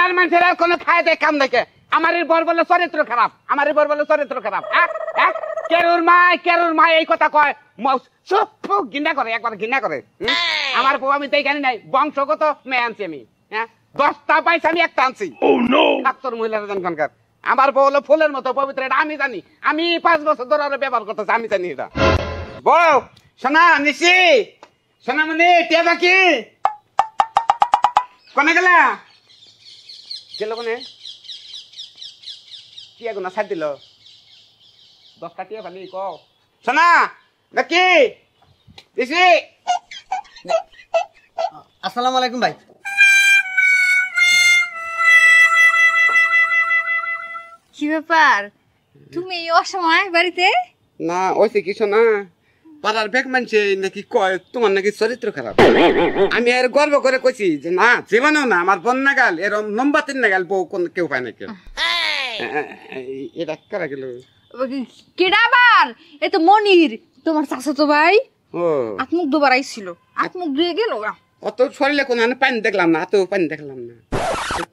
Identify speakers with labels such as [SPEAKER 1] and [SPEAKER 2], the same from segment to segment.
[SPEAKER 1] পাড়ার মানুষের আর কোনো ফায়দা কাম দেখে আমার বর বলে চরিত্র খারাপ, আমার বর বলে চরিত্র খারাপ। কেরুর মা এই কথা কয়, ঘৃণা করে, একবার ঘৃণা করে। আমার বউ আমি দেখানি নাই, বংশগত মেয়ে আনছি আমি। 10টা পাইছি আমি একটা আনছি। ডাক্তার মহিলারা জানখানকার আমার বউ হলো ফুলের মতো পবিত্র, এটা আমি জানি। আমি 5 বছর ধরে ওরা ব্যবহার করতেছি, আমি জানি এটা। বউ সোনা নিশি সোনা মানে টিয়া বাকি কোনে গেলা গেল কোনে টিয়া গুনা ছাড় দিল 10টা টিয়া খালি ক সোনা নাকি নিশি।
[SPEAKER 2] আসসালামু আলাইকুম ভাই।
[SPEAKER 3] কি ব্যাপার, তুমি এই অসময় বাড়িতে?
[SPEAKER 1] না ওইসে কিছু না, পাড়ার ব্যাগ মানছে নাকি কয় তোমার নাকি চরিত্র খারাপ। আমি আর গর্ব করে কইছি যে না জীবনেও না আমার বোন নাগাল এরম নম্বর 3 নাগাল বউ কেউ পায় না কেউ। এটা কারা গেল?
[SPEAKER 3] কেডা আবার? এ তো মনির, তোমার চাচাতো ভাই।
[SPEAKER 1] ও
[SPEAKER 3] আত্মুখ দুবার আইছিল, আত্মুখ দিয়ে গেল।
[SPEAKER 1] অত শরীরে কোনো পানি দেখলাম না, এত পানি দেখলাম না।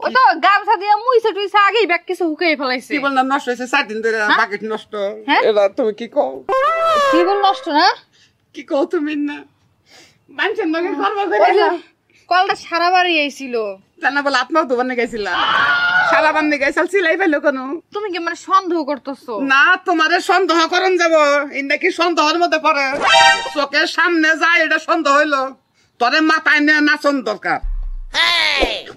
[SPEAKER 3] ও তো গামছা দিয়ে মুইছে টুইছে আগেই ব্যাগ কিছু হুকাই ফেলাইছে।
[SPEAKER 1] কি বল না নষ্ট হয়েছে 4 দিন ধরে, বাকেট নষ্ট। এরা তুমি কি কও?
[SPEAKER 3] কি বল নষ্ট না?
[SPEAKER 1] কি কও তুমি না? মানুষের নাকি গর্ব করে
[SPEAKER 3] কলটা সারা বাড়ি আইছিল।
[SPEAKER 1] জানা বলে আত্মাও তো বানিয়ে গেছিল, সারা বানিয়ে গেছিল, সিলাই ফেলো কেন?
[SPEAKER 3] তুমি কি মানে সন্দেহ করতেছো?
[SPEAKER 1] না তোমারে সন্দেহ করন যাব, এই নাকি সন্দেহের মধ্যে পড়ে। চোখের সামনে যায় এটা সন্দেহ হইলো, তোরে মাথায় নিয়ে নাচন দরকার।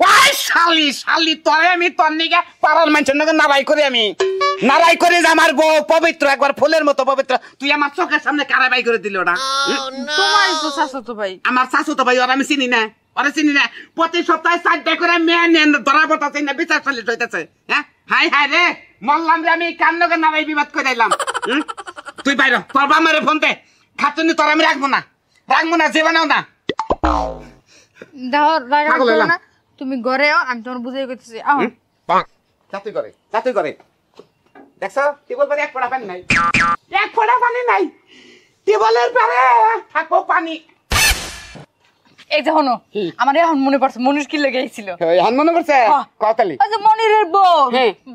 [SPEAKER 1] ওই শালি শালি তোরে আমি তোর নিকে পাড়ার মানুষের নাকি নারাই করি, আমি নারাই করি যে আমার বউ পবিত্র, একবার ফুলের মতো পবিত্র। তুই আমার চোখের সামনে কারাবাই করে দিল ওটা।
[SPEAKER 3] তোমার তো চাচাতো ভাই।
[SPEAKER 1] আমার চাচুতো ভাই, ওরা আমি চিনি না, ওরা চিনি না। প্রতি সপ্তাহে 4টা করে মেয়ে নিয়ে ধরা পড়তেছে না, বিচার চালিত হইতেছে। হ্যাঁ হাই হাই রে মরলাম রে আমি, কান্নকে নারাই বিবাদ করে দিলাম। তুই বাইর, তোর বামারে ফোন দে, খাতুনি তোর আমি রাখবো না, জীবনেও না।
[SPEAKER 3] না তুমি ঘরে আমি তোমার বুঝাই করতেছি।
[SPEAKER 1] চাতুই করে দেখছো টিবল পানি এক ফোঁটা পানি নাই, এক ফোঁটা পানি নাই টিবলের পারে থাকো পানি।
[SPEAKER 3] এই যে হনো আমার এখন মনে পড়ছে মনির কি লেগে গেছিল।
[SPEAKER 1] এখন মনে পড়ছে কতালি
[SPEAKER 3] ওই যে মনিরের বউ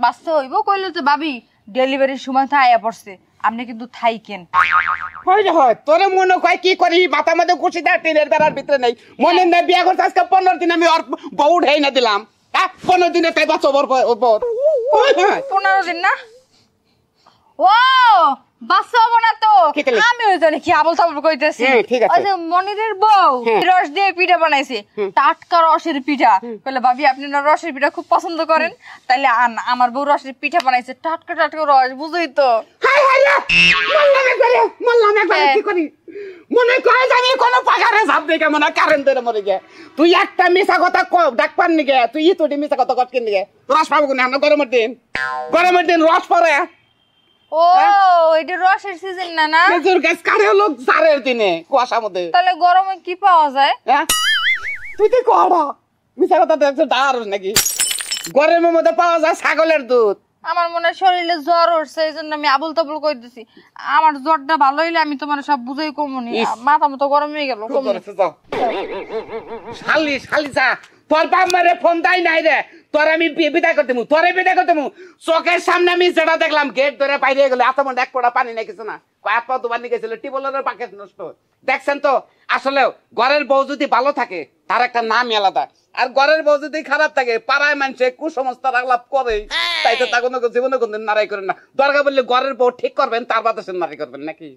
[SPEAKER 3] বাচ্চা হইব কইলো যে ভাবি ডেলিভারির সময় তো আয়া পড়ছে, আপনি কিন্তু থাইকেন।
[SPEAKER 1] হয় তোরে মনে কয় কি করি, মাথা মধ্যে খুশি দেয়, টিনের বেড়ার ভিতরে নেই। মনে না বিয়া করতে আজকে 15 দিন আমি ওর বউ উঠাই না দিলাম। 15 দিনে তাই বাচ্চা ওর
[SPEAKER 3] 15 দিন না? ও বাচ্চা হবো না তো আমি ওই জানি কি আবল তাবল কইতেছি। ওই যে মনিরের বউ রস দিয়ে পিঠা বানাইছে, টাটকা রসের পিঠা। বলে ভাবি আপনি না রসের পিঠা খুব পছন্দ করেন, তাইলে আমার বউ রসের পিঠা বানাইছে, টাটকা টাটকা রস, বুঝই তো।
[SPEAKER 1] কি করি মনে কয় জানি কোন পাগারে ঝাপ দেখে মনে কারেন্ট ধরে মরে গে। তুই একটা মিশা কথা ডাক পান নিগে, তুই ইতোটি মিশা কথা কটকেন নিগে, রস পাবো কোন আমরা গরমের দিন রস পরে।
[SPEAKER 3] ও এটা রসের সিজন না? না
[SPEAKER 1] খেজুর গাছ কাটে লোক জারের দিনে কুয়াশার মধ্যে।
[SPEAKER 3] তাহলে গরমে কি পাওয়া যায়?
[SPEAKER 1] তুই তো কড়া মিশা কথা দেখছ ডার নাকি? গরমের মধ্যে পাওয়া যায় ছাগলের দুধ।
[SPEAKER 3] আমার মনে হয় শরীরে জ্বর উঠছে, এই জন্য আমি আবুল তাবুল কইতেছি। আমার জ্বরটা ভালো হইলে আমি তোমার সব বুঝাই কমুনি, মাথা মতো গরম হয়ে গেল।
[SPEAKER 1] শালি শালি যা, তোর বাপ মারে ফোন দেয় নাই রে, তোর আমি বিদায় করতে চোখের সামনে আমি যেটা দেখলাম, গেট ধরে বাইরে গেলে এত মনে 1 ফোঁটা পানি নাই, কিছু না, হাত পা দুবার নিয়ে গেছিল, টিবলের বাকেট নষ্ট। দেখছেন তো আসলে ঘরের বউ যদি ভালো থাকে তার একটা নামই আলাদা, আর ঘরের বউ যদি খারাপ থাকে পাড়ায় মানুষে কুসংস্কার আলাপ করে, তাই তো তা কোনো জীবনে কোনদিন নারাই করেন না। দরকার বললে ঘরের বউ ঠিক করবেন, তার বাদে নারাই করবেন নাকি?